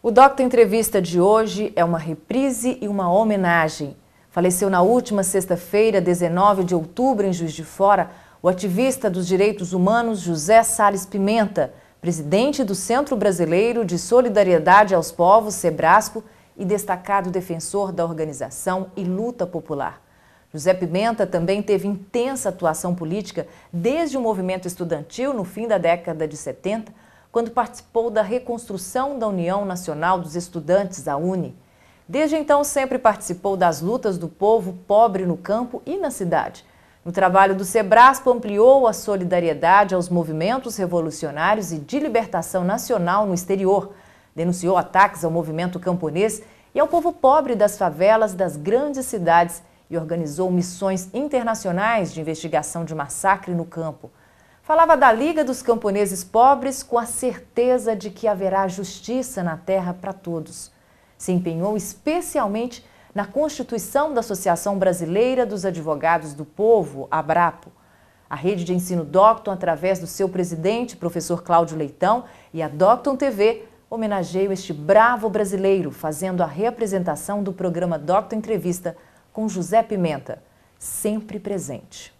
O Docta Entrevista de hoje é uma reprise e uma homenagem. Faleceu na última sexta-feira, 19 de outubro, em Juiz de Fora, o ativista dos direitos humanos José Salles Pimenta, presidente do Centro Brasileiro de Solidariedade aos Povos, Sebraspo, e destacado defensor da organização e luta popular. José Pimenta também teve intensa atuação política desde o movimento estudantil no fim da década de 70, quando participou da reconstrução da União Nacional dos Estudantes, a UNE. Desde então, sempre participou das lutas do povo pobre no campo e na cidade. No trabalho do Sebraspo, ampliou a solidariedade aos movimentos revolucionários e de libertação nacional no exterior. Denunciou ataques ao movimento camponês e ao povo pobre das favelas das grandes cidades e organizou missões internacionais de investigação de massacre no campo. Falava da Liga dos Camponeses Pobres com a certeza de que haverá justiça na terra para todos. Se empenhou especialmente na constituição da Associação Brasileira dos Advogados do Povo, ABRAPO. A rede de ensino Docton, através do seu presidente, professor Cláudio Leitão, e a Docton TV, homenageiam este bravo brasileiro, fazendo a reapresentação do programa Docton Entrevista com José Pimenta, sempre presente.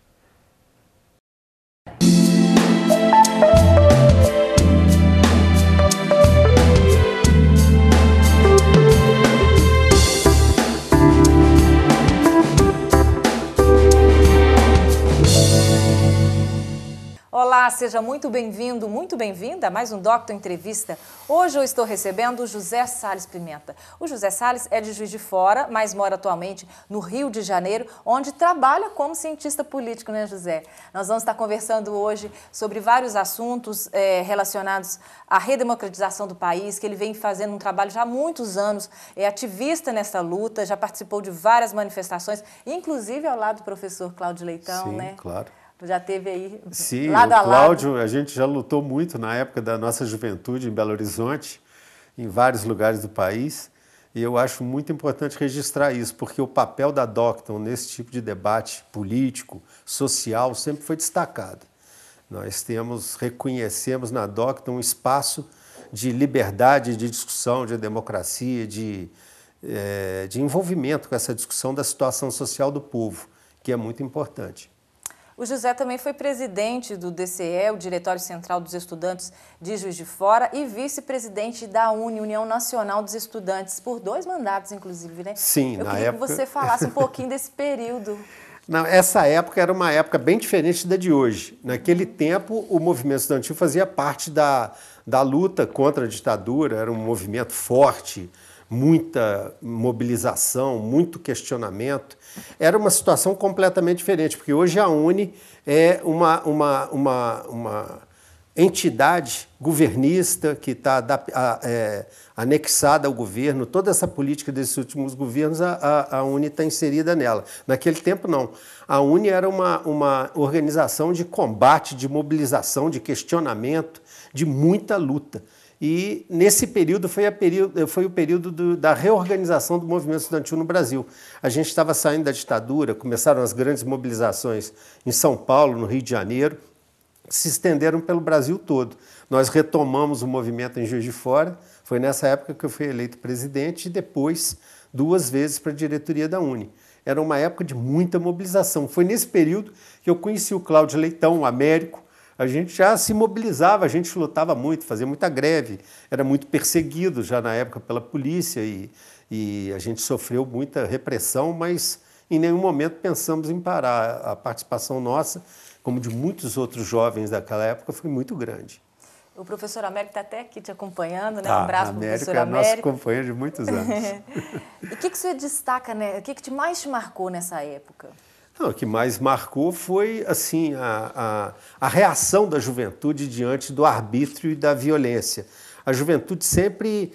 Olá, seja muito bem-vindo, muito bem-vinda a mais um Docton Entrevista. Hoje eu estou recebendo o José Salles Pimenta. O José Salles é de Juiz de Fora, mas mora atualmente no Rio de Janeiro, onde trabalha como cientista político, né, José? Nós vamos estar conversando hoje sobre vários assuntos relacionados à redemocratização do país, que ele vem fazendo um trabalho já há muitos anos, é ativista nessa luta, já participou de várias manifestações, inclusive ao lado do professor Cláudio Leitão, Sim, né? Claro. Já teve aí Sim, lado a lado. Sim, o Cláudio, a gente já lutou muito na época da nossa juventude em Belo Horizonte, em vários lugares do país, e eu acho muito importante registrar isso, porque o papel da Docton nesse tipo de debate político, social, sempre foi destacado. Nós reconhecemos na Docton um espaço de liberdade, de discussão, de democracia, de envolvimento com essa discussão da situação social do povo, que é muito importante. O José também foi presidente do DCE, o Diretório Central dos Estudantes de Juiz de Fora, e vice-presidente da UNE, União Nacional dos Estudantes, por 2 mandatos, inclusive, né? Sim, na época... Eu queria que você falasse um pouquinho desse período. Não, essa época era uma época bem diferente da de hoje. Naquele tempo, o movimento estudantil fazia parte da luta contra a ditadura, era um movimento forte, muita mobilização, muito questionamento. Era uma situação completamente diferente, porque hoje a UNE é uma entidade governista que está anexada ao governo. Toda essa política desses últimos governos, a UNE está inserida nela. Naquele tempo, não. A UNE era uma organização de combate, de mobilização, de questionamento, de muita luta. E nesse período foi o período da reorganização do movimento estudantil no Brasil. A gente estava saindo da ditadura, começaram as grandes mobilizações em São Paulo, no Rio de Janeiro, que se estenderam pelo Brasil todo. Nós retomamos o movimento em Juiz de Fora, foi nessa época que eu fui eleito presidente e depois 2 vezes para a diretoria da UNE. Era uma época de muita mobilização. Foi nesse período que eu conheci o Cláudio Leitão, o Américo. A gente já se mobilizava, a gente lutava muito, fazia muita greve, era muito perseguido já na época pela polícia e a gente sofreu muita repressão, mas em nenhum momento pensamos em parar. A participação nossa, como de muitos outros jovens daquela época, foi muito grande. O professor Américo está até aqui te acompanhando, né? Um abraço para o professor Américo. É nosso companheiro de muitos anos. E o que você destaca, né? O que mais te marcou nessa época? Não, o que mais marcou foi assim, a reação da juventude diante do arbítrio e da violência. A juventude sempre,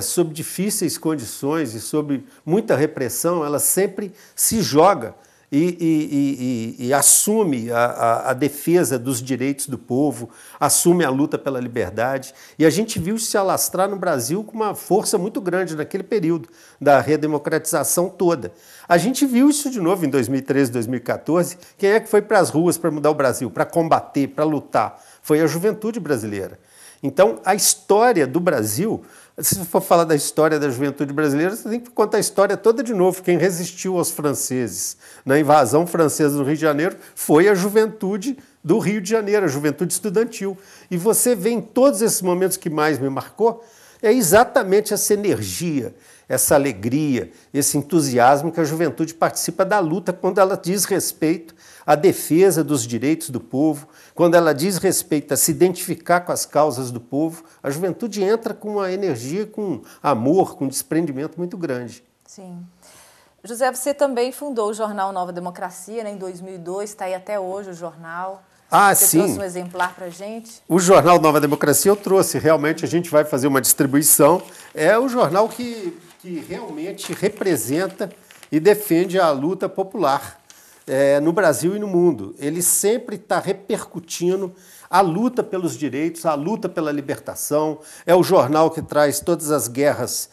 sob difíceis condições e sob muita repressão, ela sempre se joga e assume a defesa dos direitos do povo, assume a luta pela liberdade. E a gente viu isso se alastrar no Brasil com uma força muito grande naquele período da redemocratização toda. A gente viu isso de novo em 2013, 2014. Quem é que foi para as ruas para mudar o Brasil, para combater, para lutar? Foi a juventude brasileira. Então, a história do Brasil Se você for falar da história da juventude brasileira, você tem que contar a história toda de novo. Quem resistiu aos franceses na invasão francesa do Rio de Janeiro foi a juventude do Rio de Janeiro, a juventude estudantil. E você vê em todos esses momentos que mais me marcou, é exatamente essa energia, essa alegria, esse entusiasmo que a juventude participa da luta quando ela diz respeito à defesa dos direitos do povo, quando ela diz respeito a se identificar com as causas do povo. A juventude entra com uma energia, com amor, com um desprendimento muito grande. Sim. José, você também fundou o jornal Nova Democracia, né, em 2002, está aí até hoje o jornal. Você Sim. trouxe um exemplar para a gente? O jornal Nova Democracia eu trouxe, realmente a gente vai fazer uma distribuição. É o jornal que realmente representa e defende a luta popular no Brasil e no mundo. Ele sempre está repercutindo a luta pelos direitos, a luta pela libertação. É o jornal que traz todas as guerras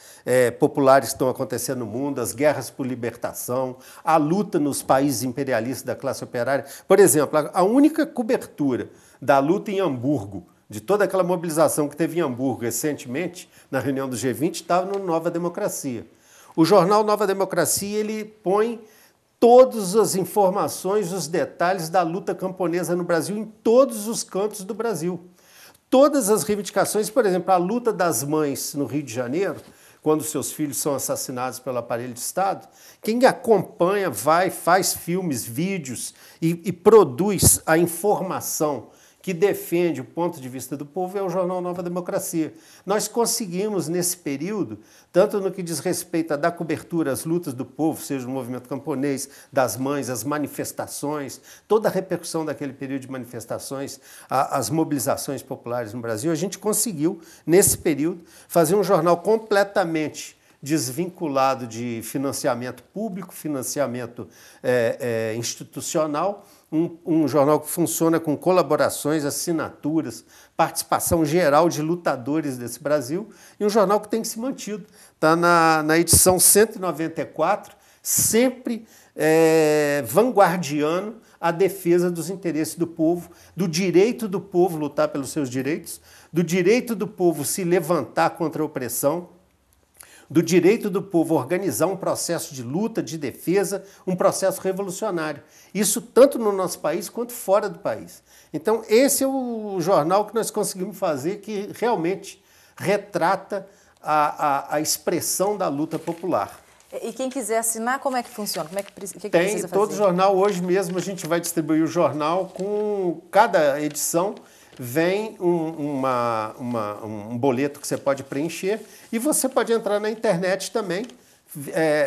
populares que estão acontecendo no mundo, as guerras por libertação, a luta nos países imperialistas da classe operária. Por exemplo, a única cobertura da luta em Hamburgo, de toda aquela mobilização que teve em Hamburgo recentemente, na reunião do G20, estava no Nova Democracia. O jornal Nova Democracia, ele põe todas as informações, os detalhes da luta camponesa no Brasil, em todos os cantos do Brasil. Todas as reivindicações, por exemplo, a luta das mães no Rio de Janeiro, quando seus filhos são assassinados pelo aparelho de Estado, quem acompanha, vai, faz filmes, vídeos e produz a informação que defende o ponto de vista do povo é o jornal Nova Democracia. Nós conseguimos, nesse período, tanto no que diz respeito a dar cobertura às lutas do povo, seja o movimento camponês, das mães, as manifestações, toda a repercussão daquele período de manifestações, as mobilizações populares no Brasil, a gente conseguiu, nesse período, fazer um jornal completamente desvinculado de financiamento público, financiamento institucional, um jornal que funciona com colaborações, assinaturas, participação geral de lutadores desse Brasil, e um jornal que tem que ser mantido. Está na edição 194, sempre vanguardiano a defesa dos interesses do povo, do direito do povo lutar pelos seus direitos, do direito do povo se levantar contra a opressão, do direito do povo organizar um processo de luta, de defesa, um processo revolucionário. Isso tanto no nosso país quanto fora do país. Então, esse é o jornal que nós conseguimos fazer que realmente retrata a expressão da luta popular. E quem quiser assinar, como é que funciona? Como é que precisa fazer? Todo jornal, hoje mesmo a gente vai distribuir o jornal com cada edição. Vem um boleto que você pode preencher e você pode entrar na internet também,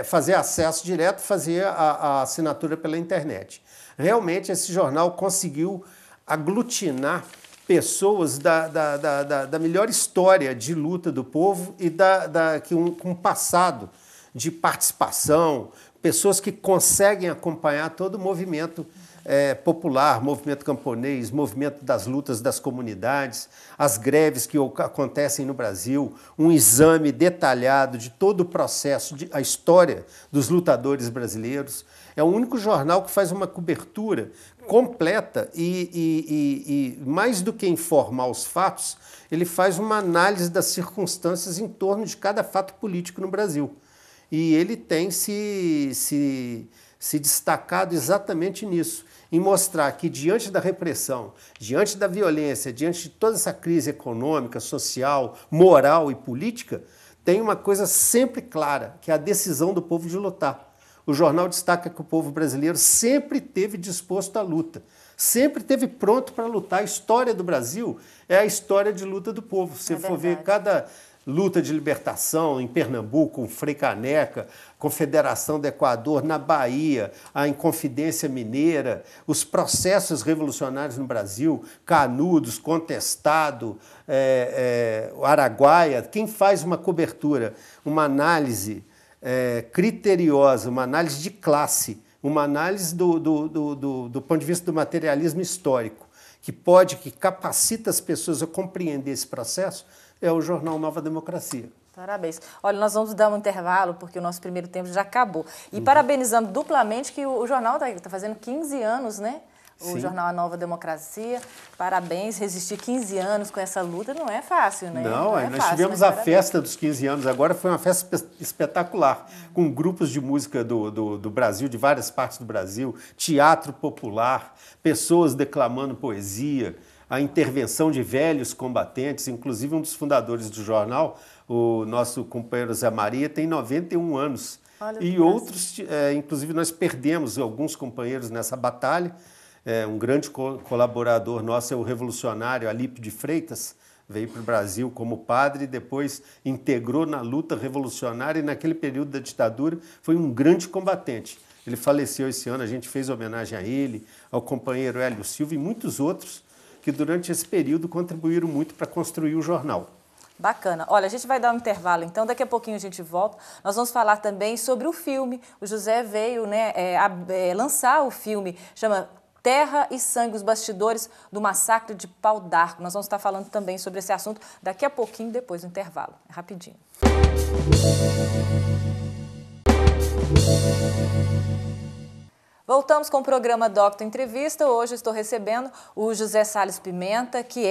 fazer acesso direto, fazer a assinatura pela internet. Realmente esse jornal conseguiu aglutinar pessoas da melhor história de luta do povo e com um passado de participação, pessoas que conseguem acompanhar todo o movimento popular, movimento camponês, movimento das lutas das comunidades, as greves que acontecem no Brasil, um exame detalhado de todo o processo, a história dos lutadores brasileiros. É o único jornal que faz uma cobertura completa e mais do que informar os fatos, ele faz uma análise das circunstâncias em torno de cada fato político no Brasil. E ele tem se destacado exatamente nisso, em mostrar que diante da repressão, diante da violência, diante de toda essa crise econômica, social, moral e política, tem uma coisa sempre clara, que é a decisão do povo de lutar. O jornal destaca que o povo brasileiro sempre esteve disposto à luta, sempre esteve pronto para lutar. A história do Brasil é a história de luta do povo. Se for ver cada luta de libertação em Pernambuco, com Frei Caneca, Confederação do Equador, na Bahia, a Inconfidência Mineira, os processos revolucionários no Brasil, Canudos, Contestado, o Araguaia. Quem faz uma cobertura, uma análise criteriosa, uma análise de classe, uma análise do ponto de vista do materialismo histórico, que capacita as pessoas a compreender esse processo, é o jornal Nova Democracia. Parabéns. Olha, nós vamos dar um intervalo, porque o nosso primeiro tempo já acabou. E parabenizando duplamente que o jornal está fazendo 15 anos, né? o Sim. jornal A Nova Democracia. Parabéns, resistir 15 anos com essa luta não é fácil, né? Não, é nós fácil, tivemos mas a parabéns. festa dos 15 anos, agora foi uma festa espetacular, com grupos de música do Brasil, de várias partes do Brasil, teatro popular, pessoas declamando poesia, a intervenção de velhos combatentes, inclusive um dos fundadores do jornal, o nosso companheiro Zé Maria, tem 91 anos. Olha que E outros, inclusive nós perdemos alguns companheiros nessa batalha. Um grande colaborador nosso é o revolucionário Alípio de Freitas, veio para o Brasil como padre e depois integrou na luta revolucionária e naquele período da ditadura foi um grande combatente. Ele faleceu esse ano, a gente fez homenagem a ele, ao companheiro Hélio Silva e muitos outros que durante esse período contribuíram muito para construir o jornal. Bacana. Olha, a gente vai dar um intervalo, então daqui a pouquinho a gente volta. Nós vamos falar também sobre o filme. O José veio, né, lançar o filme, chama Terra e Sangue, os bastidores do massacre de Pau d'Arco. Nós vamos estar falando também sobre esse assunto daqui a pouquinho, depois do intervalo. É rapidinho. Voltamos com o programa Doctor Entrevista. Hoje eu estou recebendo o José Salles Pimenta, que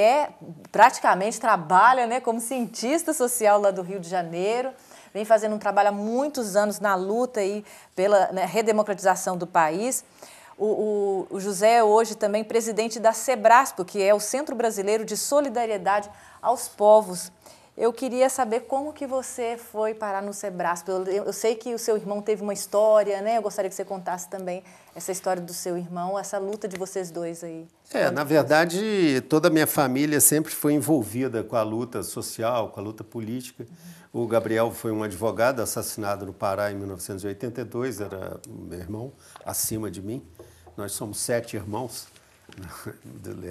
praticamente trabalha, né, como cientista social lá do Rio de Janeiro. Vem fazendo um trabalho há muitos anos na luta aí pela, né, redemocratização do país. O José é hoje também presidente da Sebraspo, que é o Centro Brasileiro de Solidariedade aos Povos. Eu queria saber como que você foi parar no Sebraspo. Eu sei que o seu irmão teve uma história, né? Eu gostaria que você contasse também essa história do seu irmão, essa luta de vocês dois aí. Na verdade, toda a minha família sempre foi envolvida com a luta social, com a luta política. O Gabriel foi um advogado assassinado no Pará em 1982, era meu irmão, acima de mim. Nós somos 7 irmãos.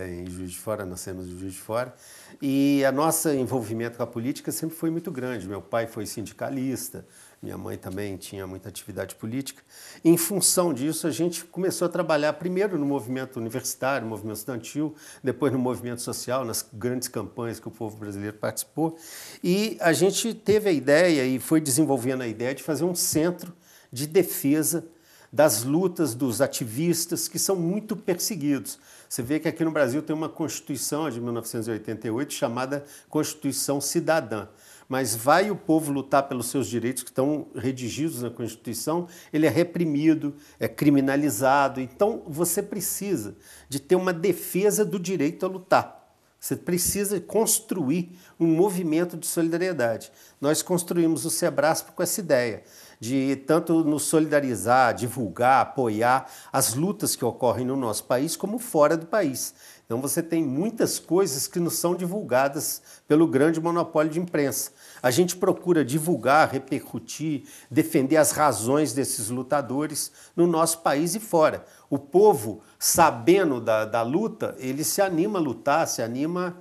Em Juiz de Fora, nascemos em Juiz de Fora, e a nosso envolvimento com a política sempre foi muito grande. Meu pai foi sindicalista, minha mãe também tinha muita atividade política. Em função disso, a gente começou a trabalhar primeiro no movimento universitário, no movimento estudantil, depois no movimento social, nas grandes campanhas que o povo brasileiro participou, e a gente teve a ideia e foi desenvolvendo a ideia de fazer um centro de defesa das lutas dos ativistas que são muito perseguidos. Você vê que aqui no Brasil tem uma Constituição de 1988 chamada Constituição Cidadã. Mas vai o povo lutar pelos seus direitos que estão redigidos na Constituição, ele é reprimido, é criminalizado. Então você precisa de ter uma defesa do direito a lutar. Você precisa construir um movimento de solidariedade. Nós construímos o Sebraspo com essa ideia de tanto nos solidarizar, divulgar, apoiar as lutas que ocorrem no nosso país como fora do país. Então você tem muitas coisas que não são divulgadas pelo grande monopólio de imprensa. A gente procura divulgar, repercutir, defender as razões desses lutadores no nosso país e fora. O povo, sabendo da luta, ele se anima a lutar, se anima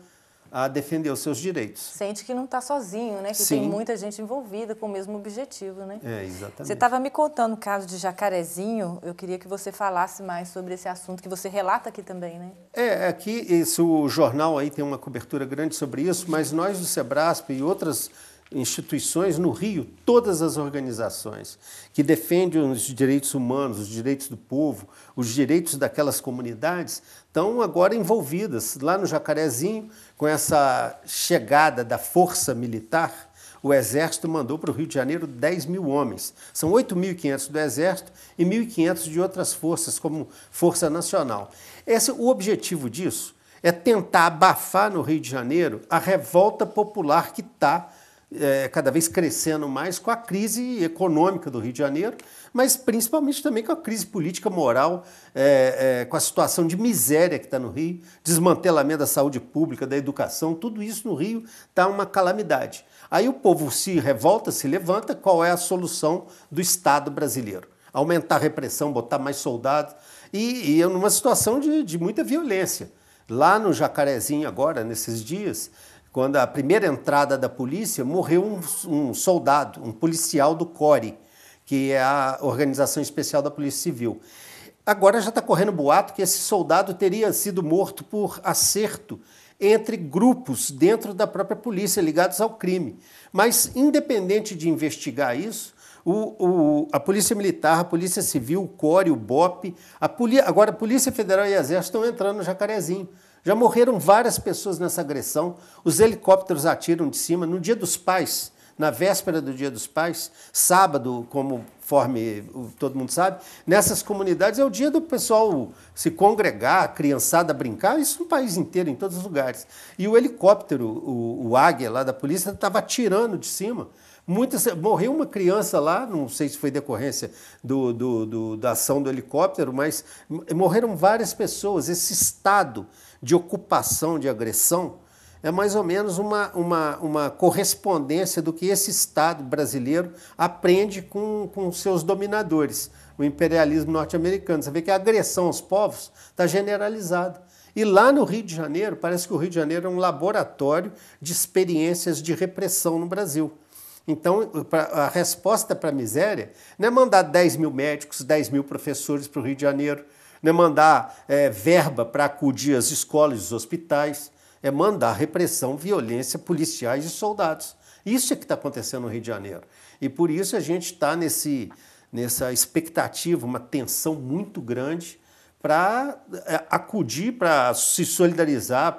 a defender os seus direitos. Sente que não está sozinho, né? Que Sim. tem muita gente envolvida com o mesmo objetivo, né? Exatamente. Você estava me contando o caso de Jacarezinho, eu queria que você falasse mais sobre esse assunto, que você relata aqui também, né? Aqui o jornal aí tem uma cobertura grande sobre isso, mas nós do Sebrasp e outras instituições no Rio, todas as organizações que defendem os direitos humanos, os direitos do povo, os direitos daquelas comunidades, estão agora envolvidas. Lá no Jacarezinho, com essa chegada da força militar, o Exército mandou para o Rio de Janeiro 10 mil homens. São 8.500 do Exército e 1.500 de outras forças, como Força Nacional. O objetivo disso é tentar abafar no Rio de Janeiro a revolta popular que está cada vez crescendo mais com a crise econômica do Rio de Janeiro, mas principalmente também com a crise política, moral, com a situação de miséria que está no Rio, desmantelamento da saúde pública, da educação, tudo isso no Rio está uma calamidade. Aí o povo se revolta, se levanta, qual é a solução do Estado brasileiro? Aumentar a repressão, botar mais soldados, e numa situação de muita violência. Lá no Jacarezinho agora, nesses dias, quando a primeira entrada da polícia, morreu um soldado, um policial do CORE, que é a Organização Especial da Polícia Civil. Agora já está correndo boato que esse soldado teria sido morto por acerto entre grupos dentro da própria polícia ligados ao crime. Mas, independente de investigar isso, A Polícia Militar, a Polícia Civil, o CORE, o BOPE, agora a Polícia Federal e o Exército estão entrando no Jacarezinho. Já morreram várias pessoas nessa agressão, os helicópteros atiram de cima. No Dia dos Pais, na véspera do Dia dos Pais, sábado, conforme todo mundo sabe, nessas comunidades é o dia do pessoal se congregar, a criançada brincar, isso no país inteiro, em todos os lugares. E o helicóptero, o Águia lá da polícia, estava atirando de cima. Morreu uma criança lá, não sei se foi decorrência da ação do helicóptero, mas morreram várias pessoas. Esse estado de ocupação, de agressão, é mais ou menos uma correspondência do que esse Estado brasileiro aprende com seus dominadores, o imperialismo norte-americano. Você vê que a agressão aos povos está generalizada. E lá no Rio de Janeiro, parece que o Rio de Janeiro é um laboratório de experiências de repressão no Brasil. Então, a resposta para a miséria não é mandar 10 mil médicos, 10 mil professores para o Rio de Janeiro, não é mandar verba para acudir as escolas e os hospitais, é mandar repressão, violência, policiais e soldados. Isso é que está acontecendo no Rio de Janeiro. E por isso a gente está nessa expectativa, uma tensão muito grande para acudir, para se solidarizar,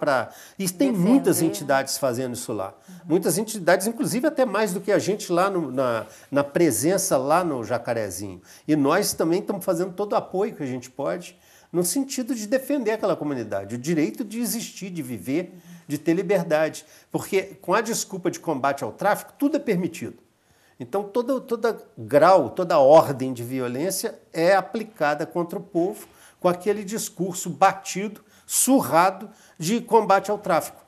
e tem muitas entidades fazendo isso lá. Muitas entidades, inclusive até mais do que a gente lá na presença lá no Jacarezinho. E nós também estamos fazendo todo o apoio que a gente pode, no sentido de defender aquela comunidade, o direito de existir, de viver, de ter liberdade. Porque com a desculpa de combate ao tráfico, tudo é permitido. Então toda grau, toda ordem de violência é aplicada contra o povo com aquele discurso batido, surrado de combate ao tráfico.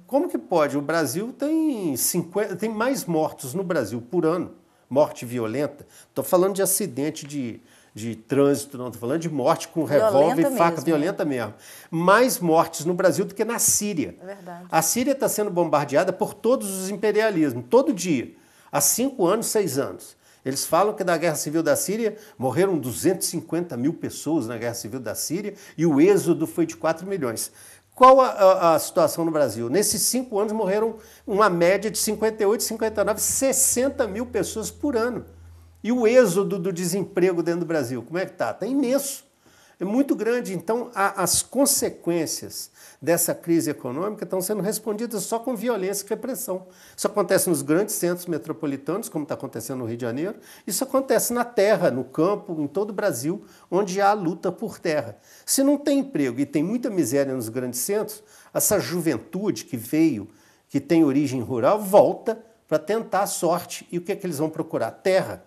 Como que pode? O Brasil tem mais mortos no Brasil por ano, morte violenta. Estou falando de acidente de trânsito, não estou falando de morte com revólver e faca, violenta mesmo. Mais mortes no Brasil do que na Síria. É verdade. A Síria está sendo bombardeada por todos os imperialismos, todo dia, há 5 anos, 6 anos. Eles falam que na Guerra Civil da Síria morreram 250 mil pessoas na Guerra Civil da Síria e o êxodo foi de 4 milhões. Qual a situação no Brasil? Nesses 5 anos morreram uma média de 58, 59, 60 mil pessoas por ano. E o êxodo do desemprego dentro do Brasil, como é que está? Está imenso, é muito grande. Então, as consequências dessa crise econômica estão sendo respondidas só com violência e repressão. Isso acontece nos grandes centros metropolitanos, como está acontecendo no Rio de Janeiro. Isso acontece na terra, no campo, em todo o Brasil, onde há luta por terra. Se não tem emprego e tem muita miséria nos grandes centros, essa juventude que veio, que tem origem rural, volta para tentar a sorte. E o que é que eles vão procurar? Terra.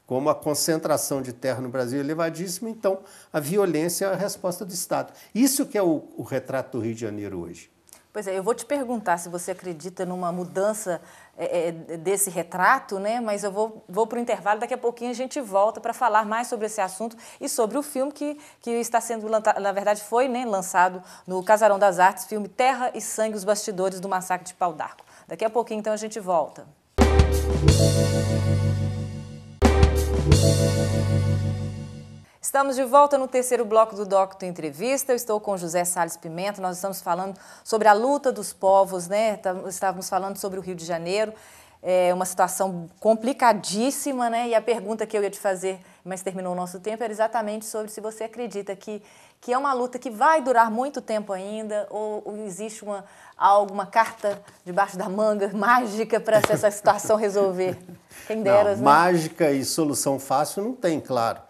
Como a concentração de terra no Brasil é elevadíssima, então a violência é a resposta do Estado. Isso que é o retrato do Rio de Janeiro hoje. Pois é, eu vou te perguntar se você acredita numa mudança desse retrato, né? Mas eu vou para o intervalo, daqui a pouquinho a gente volta para falar mais sobre esse assunto e sobre o filme que está sendo, na verdade foi, né, lançado no Casarão das Artes, filme Terra e Sangue, os bastidores do massacre de Pau d'Arco. Daqui a pouquinho então a gente volta. Estamos de volta no terceiro bloco do Docto Entrevista. Eu estou com José Salles Pimenta. Nós estamos falando sobre a luta dos povos, né? Estávamos falando sobre o Rio de Janeiro. É uma situação complicadíssima, né? E a pergunta que eu ia te fazer, mas terminou o nosso tempo, era exatamente sobre se você acredita que é uma luta que vai durar muito tempo ainda, ou existe alguma carta debaixo da manga mágica para essa situação resolver? Quem dera, né? Mágica e solução fácil não tem, claro.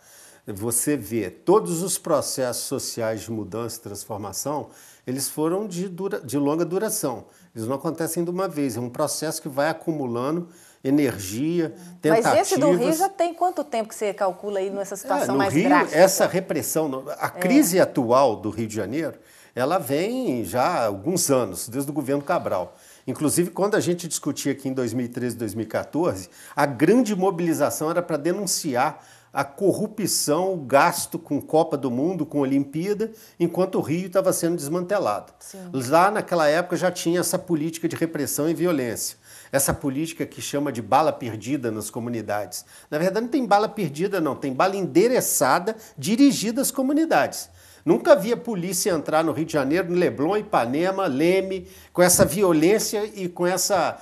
Você vê, todos os processos sociais de mudança e transformação, eles foram de longa duração. Eles não acontecem de uma vez, é um processo que vai acumulando energia, tentativas. Mas esse do Rio já tem quanto tempo que você calcula aí nessa situação mais Rio, drástica? Essa repressão, a crise atual do Rio de Janeiro, ela vem já há alguns anos, desde o governo Cabral. Inclusive, quando a gente discutia aqui em 2013, 2014, a grande mobilização era para denunciar a corrupção, o gasto com Copa do Mundo, com Olimpíada, enquanto o Rio estava sendo desmantelado. Sim. Lá naquela época já tinha essa política de repressão e violência. Essa política que chama de bala perdida nas comunidades. Na verdade, não tem bala perdida, não. Tem bala endereçada, dirigida às comunidades. Nunca vi a polícia entrar no Rio de Janeiro, no Leblon, Ipanema, Leme, com essa violência e com essa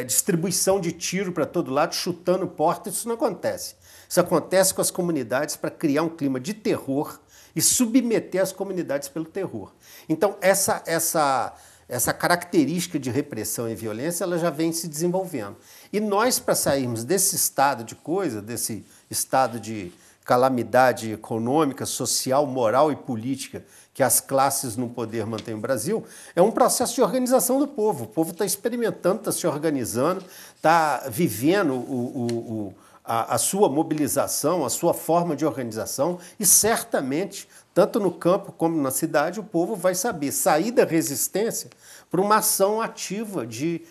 distribuição de tiro para todo lado, chutando porta. Isso não acontece. Isso acontece com as comunidades para criar um clima de terror e submeter as comunidades pelo terror. Então, essa característica de repressão e violência, ela já vem se desenvolvendo. E nós, para sairmos desse estado de coisa, desse estado de calamidade econômica, social, moral e política que as classes no poder mantêm no Brasil, é um processo de organização do povo. O povo está experimentando, está se organizando, está vivendo a sua mobilização, a sua forma de organização e certamente, tanto no campo como na cidade, o povo vai saber sair da resistência para uma ação ativa de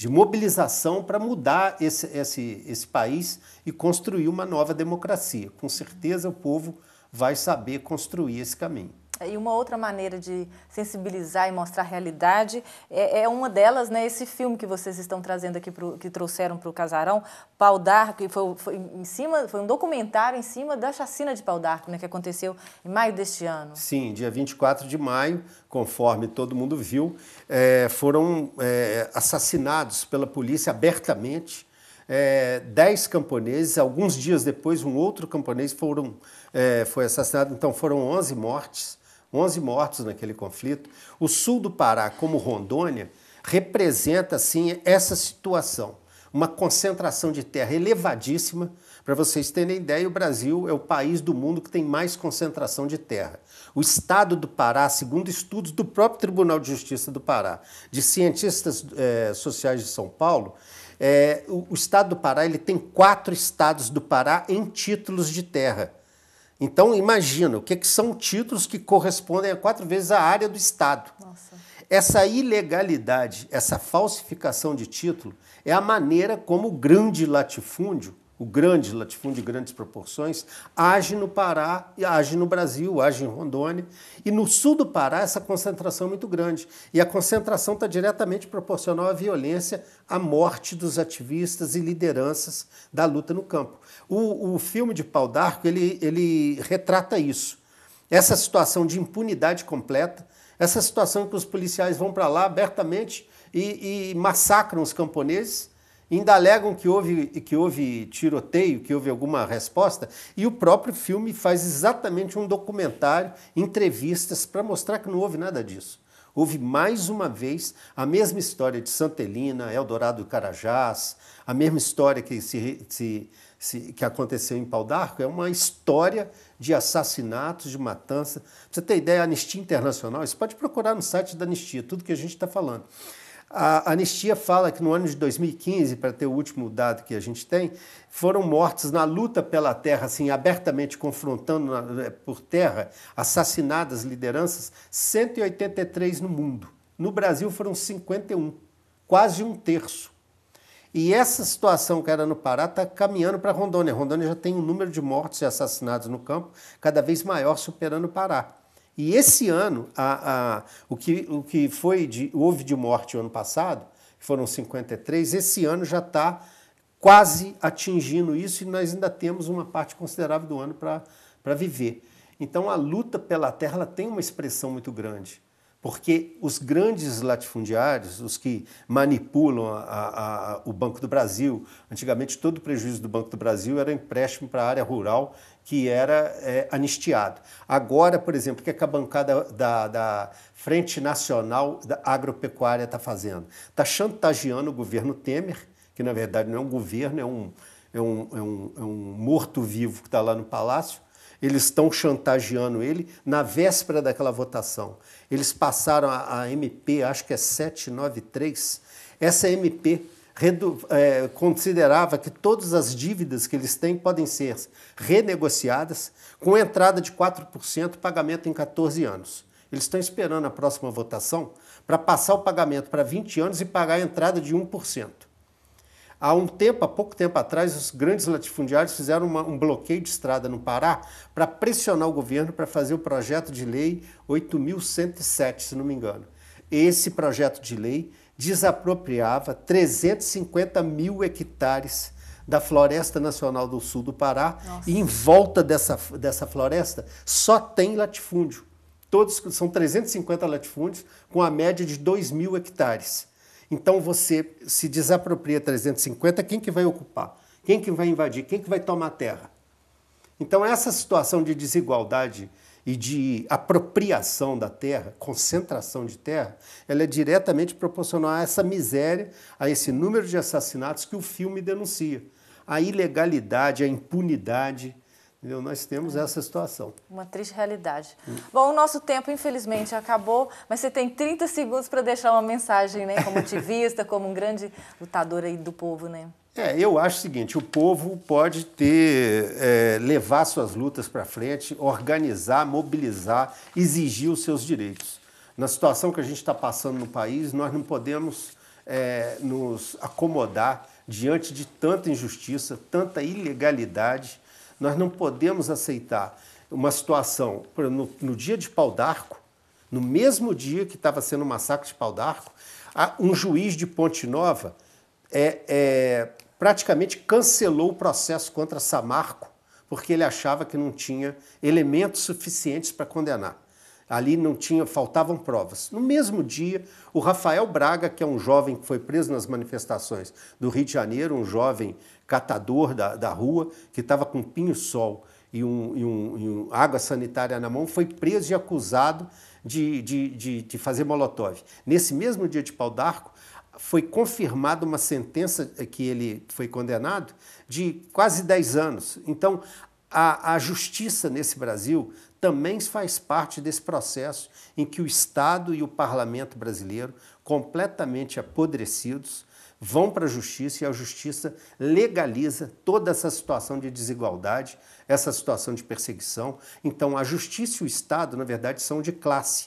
mobilização para mudar esse país e construir uma nova democracia. Com certeza o povo vai saber construir esse caminho. E uma outra maneira de sensibilizar e mostrar a realidade é uma delas, né? Esse filme que vocês estão trazendo aqui, que trouxeram para o Casarão, Pau d'Arco, que foi um documentário em cima da chacina de Pau d'Arco, né, que aconteceu em maio deste ano. Sim, dia 24 de maio, conforme todo mundo viu, foram assassinados pela polícia abertamente 10 camponeses. Alguns dias depois, um outro camponês foi assassinado, então foram 11 mortes. 11 mortos naquele conflito. O sul do Pará, como Rondônia, representa, assim, essa situação. Uma concentração de terra elevadíssima. Para vocês terem ideia, o Brasil é o país do mundo que tem mais concentração de terra. O estado do Pará, segundo estudos do próprio Tribunal de Justiça do Pará, de cientistas sociais de São Paulo, o estado do Pará ele tem 4 estados do Pará em títulos de terra. Então, imagina, o que são títulos que correspondem a 4 vezes a área do Estado. Nossa. Essa ilegalidade, essa falsificação de título, é a maneira como o grande latifúndio de grandes proporções, age no Pará, age no Brasil, age em Rondônia. E no sul do Pará, essa concentração é muito grande. E a concentração está diretamente proporcional à violência, à morte dos ativistas e lideranças da luta no campo. O filme de Pau d'Arco, ele retrata isso. Essa situação de impunidade completa, essa situação em que os policiais vão para lá abertamente e massacram os camponeses, ainda alegam que houve tiroteio, que houve alguma resposta, e o próprio filme faz exatamente um documentário, entrevistas, para mostrar que não houve nada disso. Houve, mais uma vez, a mesma história de Santa Helena, Eldorado do Carajás, a mesma história que aconteceu em Pau d'Arco, é uma história de assassinatos, de matança. Pra você ter ideia, a Anistia Internacional, você pode procurar no site da Anistia, tudo que a gente está falando. A Anistia fala que no ano de 2015, para ter o último dado que a gente tem, foram mortos na luta pela terra, assim, abertamente confrontando por terra, assassinadas lideranças, 183 no mundo. No Brasil foram 51, quase um terço. E essa situação que era no Pará está caminhando para Rondônia. Rondônia já tem um número de mortos e assassinados no campo cada vez maior, superando o Pará. E esse ano, o que houve de morte o ano passado, que foram 53, esse ano já está quase atingindo isso e nós ainda temos uma parte considerável do ano para viver. Então a luta pela terra ela tem uma expressão muito grande, porque os grandes latifundiários, os que manipulam o Banco do Brasil, antigamente todo o prejuízo do Banco do Brasil era empréstimo para a área rural, que era anistiado. Agora, por exemplo, o que a bancada da Frente Nacional da Agropecuária está fazendo? Está chantageando o governo Temer, que na verdade não é um governo, é um morto-vivo que está lá no Palácio. Eles estão chantageando ele na véspera daquela votação. Eles passaram a MP, acho que é 793. Essa MP considerava que todas as dívidas que eles têm podem ser renegociadas com entrada de 4%, pagamento em 14 anos. Eles estão esperando a próxima votação para passar o pagamento para 20 anos e pagar a entrada de 1%. Há pouco tempo atrás, os grandes latifundiários fizeram um bloqueio de estrada no Pará para pressionar o governo para fazer o projeto de lei 8.107, se não me engano. Esse projeto de lei desapropriava 350 mil hectares da Floresta Nacional do Sul do Pará. Nossa. E em volta dessa floresta só tem latifúndio. Todos são 350 latifúndios com a média de 2.000 hectares. Então você se desapropria 350, quem que vai ocupar? Quem que vai invadir? Quem que vai tomar terra? Então essa situação de desigualdade e de apropriação da terra, concentração de terra, ela é diretamente proporcional a essa miséria, a esse número de assassinatos que o filme denuncia. A ilegalidade, a impunidade, entendeu? Nós temos essa situação. Uma triste realidade. Bom, o nosso tempo, infelizmente, acabou, mas você tem 30 segundos para deixar uma mensagem, né? Como ativista, como um grande lutador aí do povo, né? Eu acho o seguinte, o povo pode levar suas lutas para frente, organizar, mobilizar, exigir os seus direitos. Na situação que a gente está passando no país, nós não podemos nos acomodar diante de tanta injustiça, tanta ilegalidade. Nós não podemos aceitar uma situação, no dia de Pau d'Arco, no mesmo dia que estava sendo o massacre de Pau d'Arco, um juiz de Ponte Nova praticamente cancelou o processo contra Samarco, porque ele achava que não tinha elementos suficientes para condenar. Ali faltavam provas. No mesmo dia, o Rafael Braga, que é um jovem que foi preso nas manifestações do Rio de Janeiro, um jovem catador da rua, que estava com pinho-sol e água sanitária na mão, foi preso e acusado de fazer molotov. Nesse mesmo dia de Pau d'Arco, foi confirmada uma sentença que ele foi condenado de quase 10 anos. Então, a justiça nesse Brasil também faz parte desse processo em que o Estado e o parlamento brasileiro, completamente apodrecidos, vão para a justiça e a justiça legaliza toda essa situação de desigualdade, essa situação de perseguição. Então, a justiça e o Estado, na verdade, são de classe.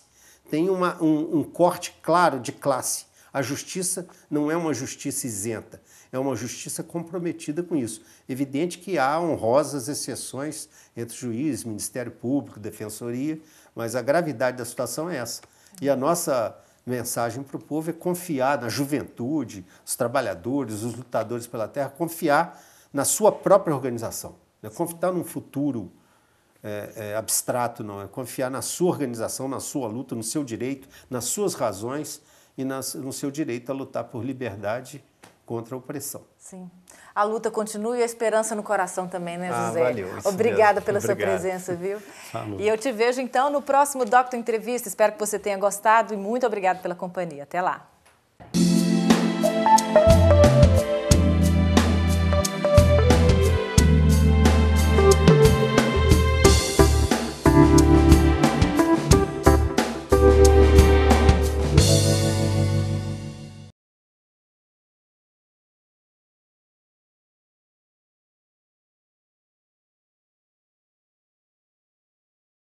Tem um corte claro de classe. A justiça não é uma justiça isenta, é uma justiça comprometida com isso. Evidente que há honrosas exceções entre juiz, Ministério Público, Defensoria, mas a gravidade da situação é essa. E a nossa mensagem para o povo é confiar na juventude, os trabalhadores, os lutadores pela terra, confiar na sua própria organização. Não é confiar num futuro abstrato, não. É confiar na sua organização, na sua luta, no seu direito, nas suas razões, e no seu direito a lutar por liberdade contra a opressão. Sim. A luta continua e a esperança no coração também, né, José? Valeu. Obrigada pela sua presença, viu? Falou. E eu te vejo, então, no próximo Doctor Entrevista. Espero que você tenha gostado e muito obrigada pela companhia. Até lá.